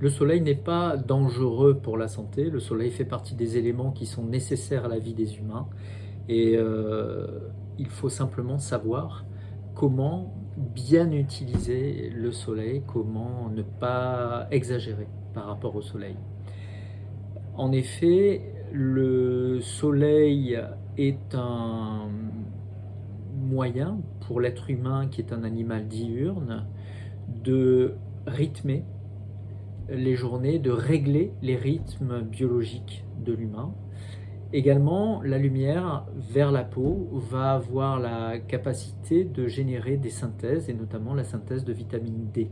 Le soleil n'est pas dangereux pour la santé. Le soleil fait partie des éléments qui sont nécessaires à la vie des humains. Et il faut simplement savoir comment bien utiliser le soleil, comment ne pas exagérer par rapport au soleil. En effet, le soleil est un moyen pour l'être humain, qui est un animal diurne, de rythmer les journées, de régler les rythmes biologiques de l'humain. Également, la lumière vers la peau va avoir la capacité de générer des synthèses, et notamment la synthèse de vitamine D,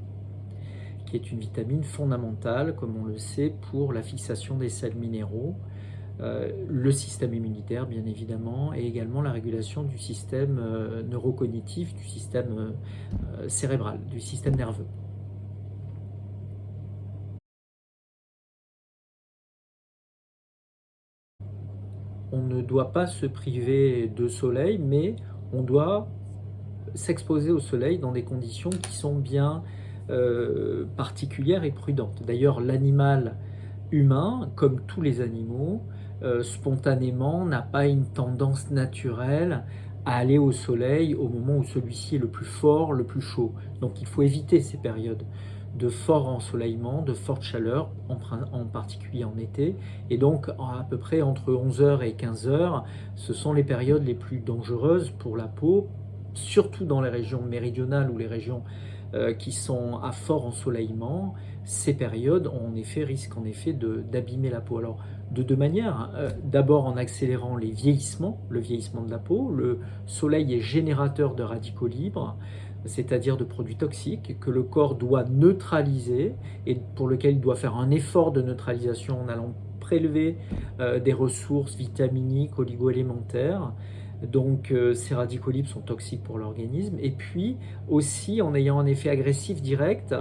qui est une vitamine fondamentale, comme on le sait, pour la fixation des sels minéraux, le système immunitaire bien évidemment, et également la régulation du système neurocognitif, du système cérébral, du système nerveux. On ne doit pas se priver de soleil, mais on doit s'exposer au soleil dans des conditions qui sont bien particulières et prudentes. D'ailleurs, l'animal humain, comme tous les animaux, spontanément n'a pas une tendance naturelle à aller au soleil au moment où celui-ci est le plus fort, le plus chaud. Donc il faut éviter ces périodes de fort ensoleillement, de forte chaleur, en particulier en été. Et donc à peu près entre 11 heures et 15 heures, ce sont les périodes les plus dangereuses pour la peau, surtout dans les régions méridionales ou les régions qui sont à fort ensoleillement. Ces périodes risquent en effet d'abîmer la peau. Alors de deux manières, d'abord en accélérant le vieillissement de la peau. Le soleil est générateur de radicaux libres, c'est-à-dire de produits toxiques que le corps doit neutraliser et pour lequel il doit faire un effort de neutralisation en allant prélever des ressources vitaminiques, oligo-élémentaires. Donc ces radicaux libres sont toxiques pour l'organisme. Et puis aussi en ayant un effet agressif direct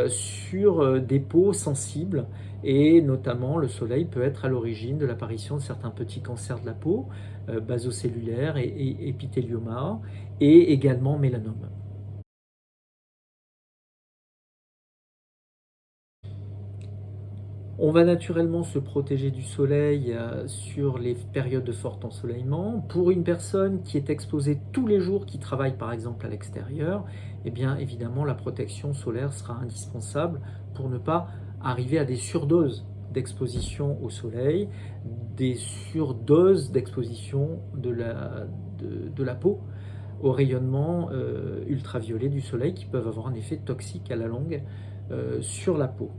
sur des peaux sensibles. Et notamment le soleil peut être à l'origine de l'apparition de certains petits cancers de la peau, basocellulaires et épithélioma, et également mélanome. On va naturellement se protéger du soleil sur les périodes de fort ensoleillement. Pour une personne qui est exposée tous les jours, qui travaille par exemple à l'extérieur, eh bien évidemment la protection solaire sera indispensable pour ne pas arriver à des surdoses d'exposition au soleil, des surdoses d'exposition de la peau au rayonnement ultraviolet du soleil, qui peuvent avoir un effet toxique à la longue sur la peau.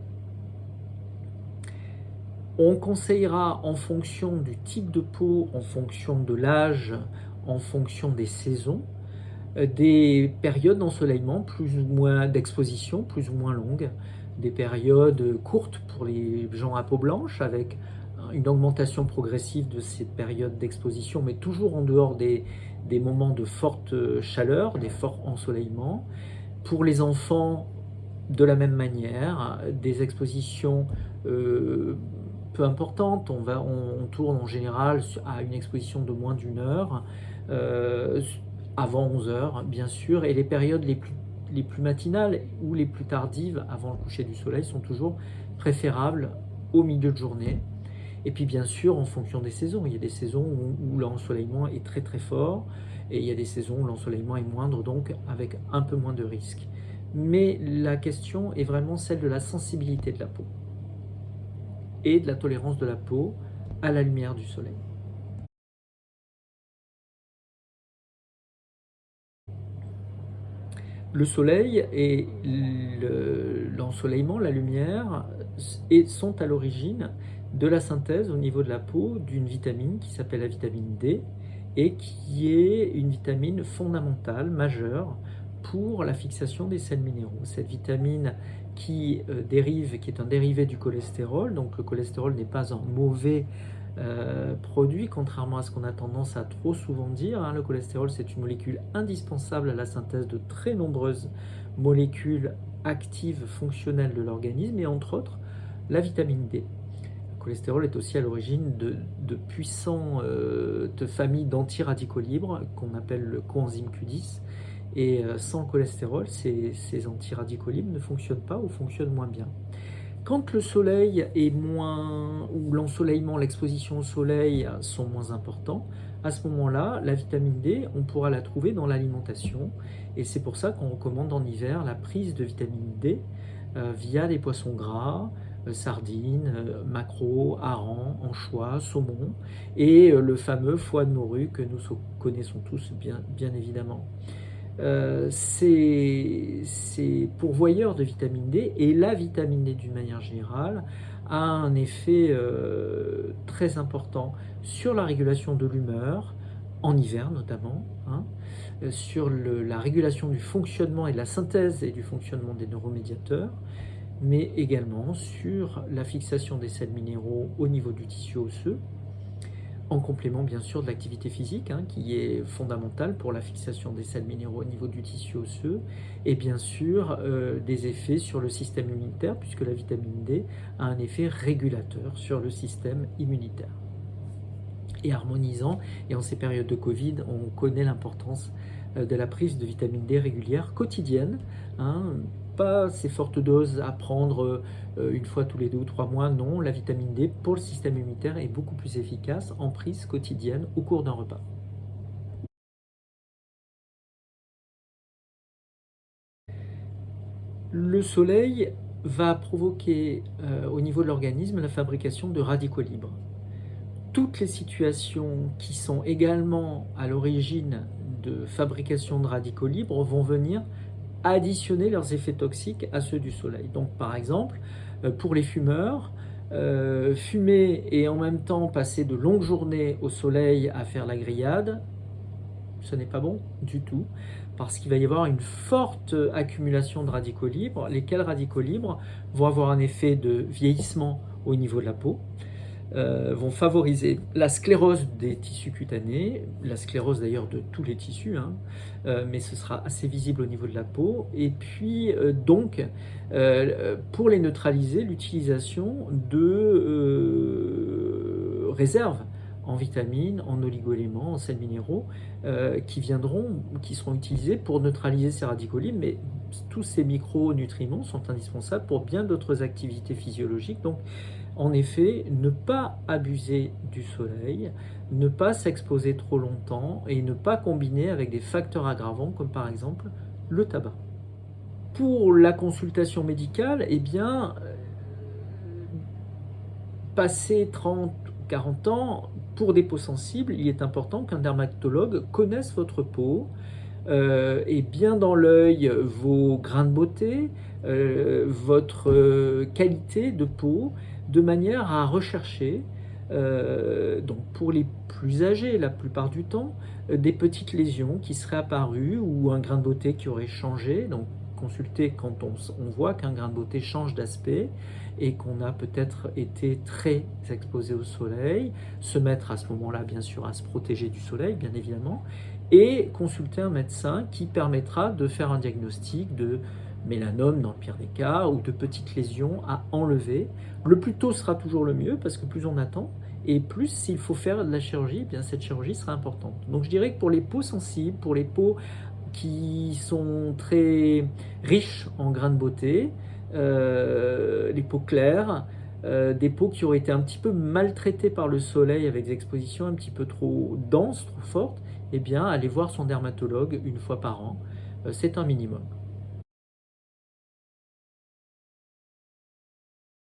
On conseillera en fonction du type de peau, en fonction de l'âge, en fonction des saisons, des périodes d'ensoleillement plus ou moins d'exposition, plus ou moins longues, des périodes courtes pour les gens à peau blanche avec une augmentation progressive de cette période d'exposition, mais toujours en dehors des moments de forte chaleur, des forts ensoleillements. Pour les enfants, de la même manière, des expositions peu importantes. On tourne en général à une exposition de moins d'une heure, avant 11 heures bien sûr, et les périodes les plus matinales ou les plus tardives avant le coucher du soleil sont toujours préférables au milieu de journée. Et puis bien sûr en fonction des saisons, il y a des saisons où l'ensoleillement est très très fort, et il y a des saisons où l'ensoleillement est moindre, donc avec un peu moins de risques. Mais la question est vraiment celle de la sensibilité de la peau et de la tolérance de la peau à la lumière du soleil. Le soleil et l'ensoleillement, la lumière, sont à l'origine de la synthèse au niveau de la peau d'une vitamine qui s'appelle la vitamine D, et qui est une vitamine fondamentale, majeure, pour la fixation des sels minéraux. Cette vitamine qui est un dérivé du cholestérol, donc le cholestérol n'est pas un mauvais produit, contrairement à ce qu'on a tendance à trop souvent dire. Le cholestérol, c'est une molécule indispensable à la synthèse de très nombreuses molécules actives fonctionnelles de l'organisme, et entre autres la vitamine D. Le cholestérol est aussi à l'origine de puissantes familles d'antiradicaux libres qu'on appelle le coenzyme Q10. Et sans le cholestérol, ces antiradicaux libres ne fonctionnent pas ou fonctionnent moins bien. Quand le soleil est moins, ou l'ensoleillement, l'exposition au soleil sont moins importants, à ce moment-là, la vitamine D, on pourra la trouver dans l'alimentation. Et c'est pour ça qu'on recommande en hiver la prise de vitamine D via des poissons gras, sardines, maquereaux, harengs, anchois, saumon, et le fameux foie de morue que nous connaissons tous bien évidemment. C'est pourvoyeur de vitamine D, et la vitamine D d'une manière générale a un effet très important sur la régulation de l'humeur, en hiver notamment, hein, sur la régulation du fonctionnement et de la synthèse et du fonctionnement des neuromédiateurs, mais également sur la fixation des sels minéraux au niveau du tissu osseux, en complément bien sûr de l'activité physique, hein, qui est fondamentale pour la fixation des sels minéraux au niveau du tissu osseux, et bien sûr des effets sur le système immunitaire, puisque la vitamine D a un effet régulateur sur le système immunitaire et harmonisant. Et en ces périodes de Covid, on connaît l'importance de la prise de vitamine D régulière, quotidienne, hein, pas ces fortes doses à prendre une fois tous les 2 ou 3 mois, non, la vitamine D pour le système immunitaire est beaucoup plus efficace en prise quotidienne au cours d'un repas. Le soleil va provoquer au niveau de l'organisme la fabrication de radicaux libres. Toutes les situations qui sont également à l'origine de fabrication de radicaux libres vont venir additionner leurs effets toxiques à ceux du soleil. Donc par exemple, pour les fumeurs, fumer et en même temps passer de longues journées au soleil à faire la grillade, ce n'est pas bon du tout, parce qu'il va y avoir une forte accumulation de radicaux libres, lesquels radicaux libres vont avoir un effet de vieillissement au niveau de la peau, vont favoriser la sclérose des tissus cutanés, la sclérose d'ailleurs de tous les tissus, hein, mais ce sera assez visible au niveau de la peau. Et puis donc, pour les neutraliser, l'utilisation de réserves en vitamines, en oligo-éléments, en sels minéraux, qui seront utilisés pour neutraliser ces radicaux libres, mais tous ces micronutriments sont indispensables pour bien d'autres activités physiologiques. Donc, en effet, ne pas abuser du soleil, ne pas s'exposer trop longtemps et ne pas combiner avec des facteurs aggravants comme par exemple le tabac. Pour la consultation médicale, eh bien, passé 30 ou 40 ans, pour des peaux sensibles, il est important qu'un dermatologue connaisse votre peau, et bien dans l'œil vos grains de beauté, votre qualité de peau, de manière à rechercher, donc pour les plus âgés la plupart du temps, des petites lésions qui seraient apparues ou un grain de beauté qui aurait changé. Donc consulter quand on voit qu'un grain de beauté change d'aspect et qu'on a peut-être été très exposé au soleil, se mettre à ce moment-là bien sûr à se protéger du soleil bien évidemment, et consulter un médecin qui permettra de faire un diagnostic de mélanome dans le pire des cas ou de petites lésions à enlever. Le plus tôt sera toujours le mieux parce que plus on attend et plus s'il faut faire de la chirurgie, eh bien cette chirurgie sera importante. Donc je dirais que pour les peaux sensibles, pour les peaux qui sont très riches en grains de beauté, les peaux claires, des peaux qui auraient été un petit peu maltraitées par le soleil avec des expositions un petit peu trop denses, trop fortes, eh bien, aller voir son dermatologue une fois par an, c'est un minimum.